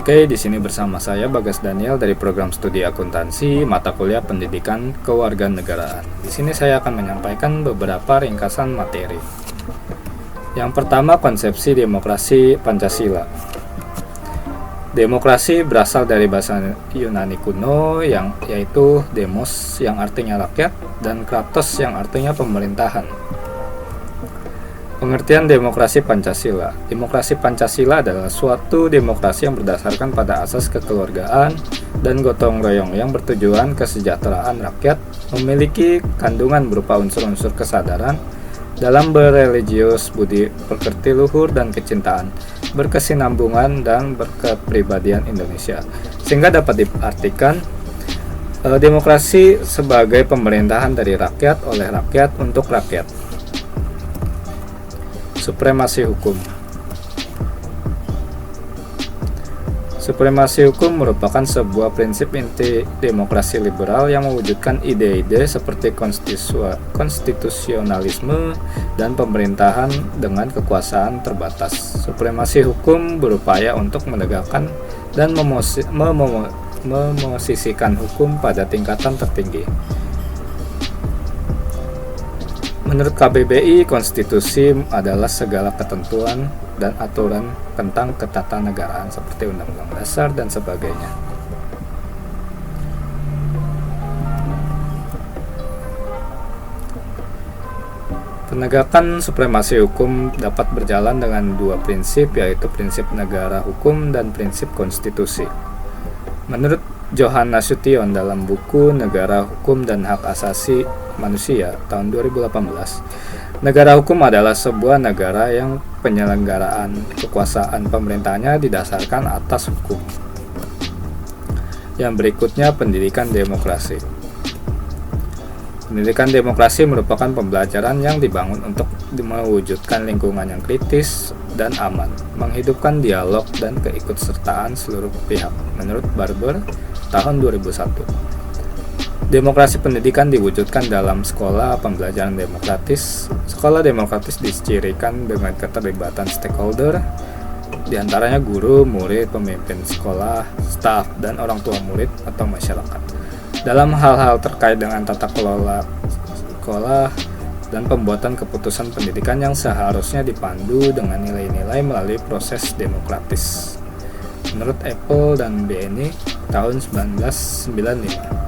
Oke, di sini bersama saya Bagas Daniel dari program studi akuntansi mata kuliah pendidikan kewarganegaraan. Di sini saya akan menyampaikan beberapa ringkasan materi. Yang pertama, konsepsi demokrasi Pancasila. Demokrasi berasal dari bahasa Yunani kuno yaitu demos yang artinya rakyat dan kratos yang artinya pemerintahan. Pengertian demokrasi Pancasila. Demokrasi Pancasila adalah suatu demokrasi yang berdasarkan pada asas kekeluargaan dan gotong royong yang bertujuan kesejahteraan rakyat, memiliki kandungan berupa unsur-unsur kesadaran dalam berreligius, budi pekerti luhur dan kecintaan, berkesinambungan dan berkepribadian Indonesia. Sehingga dapat diartikan demokrasi sebagai pemerintahan dari rakyat, oleh rakyat, untuk rakyat. Supremasi hukum. Supremasi hukum merupakan sebuah prinsip inti demokrasi liberal yang mewujudkan ide-ide seperti konstitusionalisme dan pemerintahan dengan kekuasaan terbatas. Supremasi hukum berupaya untuk menegakkan dan memosisikan hukum pada tingkatan tertinggi. Menurut KBBI, konstitusi adalah segala ketentuan dan aturan tentang ketatanegaraan seperti undang-undang dasar dan sebagainya. Penegakan supremasi hukum dapat berjalan dengan dua prinsip, yaitu prinsip negara hukum dan prinsip konstitusi. Menurut Johan Nasution dalam buku Negara Hukum dan Hak Asasi Manusia tahun 2018, negara hukum adalah sebuah negara yang penyelenggaraan kekuasaan pemerintahnya didasarkan atas hukum. Yang berikutnya, pendidikan demokrasi. Pendidikan demokrasi merupakan pembelajaran yang dibangun untuk mewujudkan lingkungan yang kritis dan aman, menghidupkan dialog dan keikutsertaan seluruh pihak. Menurut Barber tahun 2001. Demokrasi pendidikan diwujudkan dalam sekolah pembelajaran demokratis. Sekolah demokratis dicirikan dengan keterlibatan stakeholder, diantaranya guru, murid, pemimpin sekolah, staf, dan orang tua murid atau masyarakat, dalam hal-hal terkait dengan tata kelola sekolah dan pembuatan keputusan pendidikan yang seharusnya dipandu dengan nilai-nilai melalui proses demokratis. Menurut Apple dan BNI tahun 1995.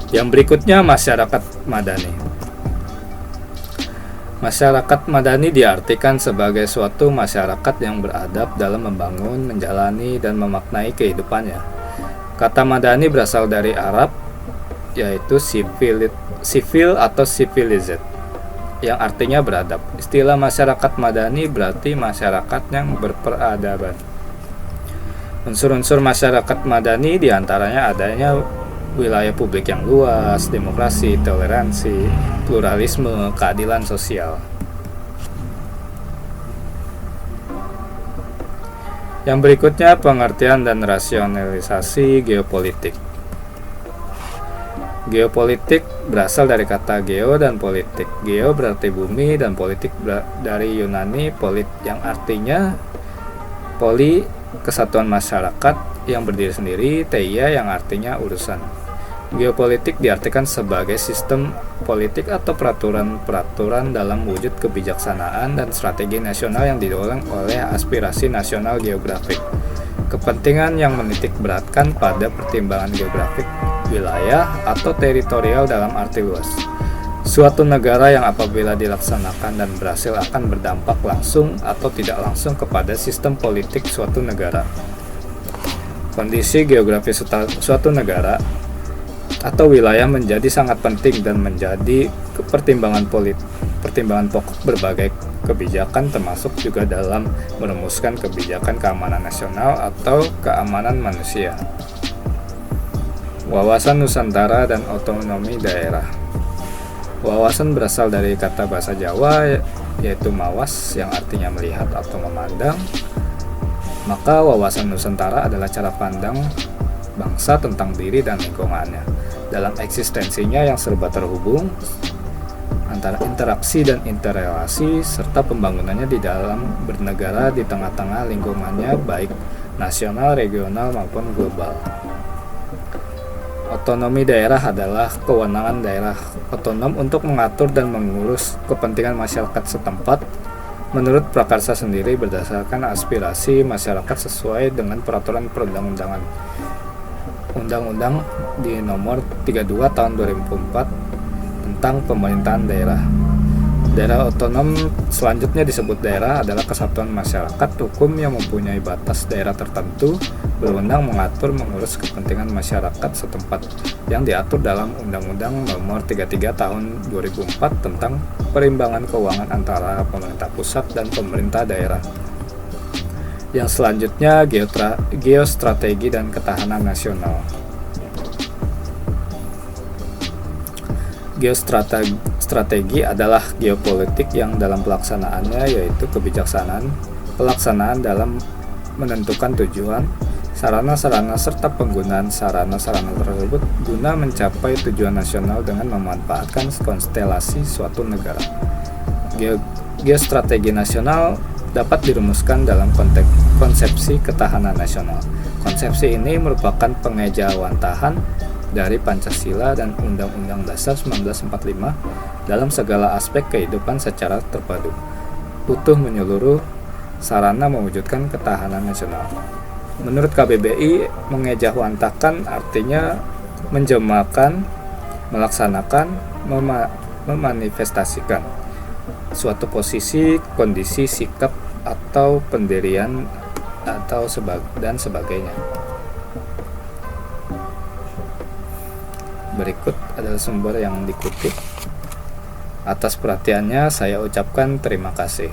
Yang berikutnya, masyarakat madani. Masyarakat madani diartikan sebagai suatu masyarakat yang beradab dalam membangun, menjalani, dan memaknai kehidupannya. Kata madani berasal dari Arab, yaitu civil atau civilized, yang artinya beradab. Istilah masyarakat madani berarti masyarakat yang berperadaban. Unsur-unsur masyarakat madani diantaranya adanya wilayah publik yang luas, demokrasi, toleransi, pluralisme, keadilan sosial. Yang berikutnya, pengertian dan rasionalisasi geopolitik. Geopolitik berasal dari kata geo dan politik. Geo berarti bumi dan politik dari Yunani polit yang artinya poli, kesatuan masyarakat yang berdiri sendiri, teia yang artinya urusan. Geopolitik diartikan sebagai sistem politik atau peraturan-peraturan dalam wujud kebijaksanaan dan strategi nasional yang didorong oleh aspirasi nasional geografik. Kepentingan yang menitik beratkan pada pertimbangan geografik, wilayah, atau teritorial dalam arti luas. Suatu negara yang apabila dilaksanakan dan berhasil akan berdampak langsung atau tidak langsung kepada sistem politik suatu negara. Kondisi geografi suatu negara atau wilayah menjadi sangat penting dan menjadi pertimbangan pokok berbagai kebijakan, termasuk juga dalam merumuskan kebijakan keamanan nasional atau keamanan manusia. Wawasan Nusantara dan otonomi daerah. Wawasan berasal dari kata bahasa Jawa, yaitu mawas yang artinya melihat atau memandang. Maka wawasan Nusantara adalah cara pandang bangsa tentang diri dan lingkungannya dalam eksistensinya yang serba terhubung antara interaksi dan interrelasi serta pembangunannya di dalam bernegara di tengah-tengah lingkungannya, baik nasional, regional, maupun global. Otonomi daerah adalah kewenangan daerah otonom untuk mengatur dan mengurus kepentingan masyarakat setempat menurut prakarsa sendiri berdasarkan aspirasi masyarakat sesuai dengan peraturan perundang-undangan. Undang-Undang di nomor 32 tahun 2004 tentang pemerintahan daerah. Daerah otonom selanjutnya disebut daerah adalah kesatuan masyarakat hukum yang mempunyai batas daerah tertentu, berwenang mengatur mengurus kepentingan masyarakat setempat yang diatur dalam Undang-Undang Nomor 33 Tahun 2004 tentang perimbangan keuangan antara pemerintah pusat dan pemerintah daerah. Yang selanjutnya geostrategi dan ketahanan nasional. Geostrategi adalah geopolitik yang dalam pelaksanaannya yaitu kebijaksanaan pelaksanaan dalam menentukan tujuan, sarana-sarana serta penggunaan sarana-sarana tersebut guna mencapai tujuan nasional dengan memanfaatkan konstelasi suatu negara. Geostrategi nasional dapat dirumuskan dalam konteks konsepsi ketahanan nasional. Konsepsi ini merupakan pengejawantahan dari Pancasila dan Undang-Undang Dasar 1945 dalam segala aspek kehidupan secara terpadu, utuh menyeluruh, sarana mewujudkan ketahanan nasional. Menurut KBBI, mengejawantahkan artinya menjemakan, melaksanakan, memanifestasikan suatu posisi, kondisi, sikap, atau pendirian atau dan sebagainya. Berikut adalah sumber yang dikutip. Atas perhatiannya saya ucapkan terima kasih.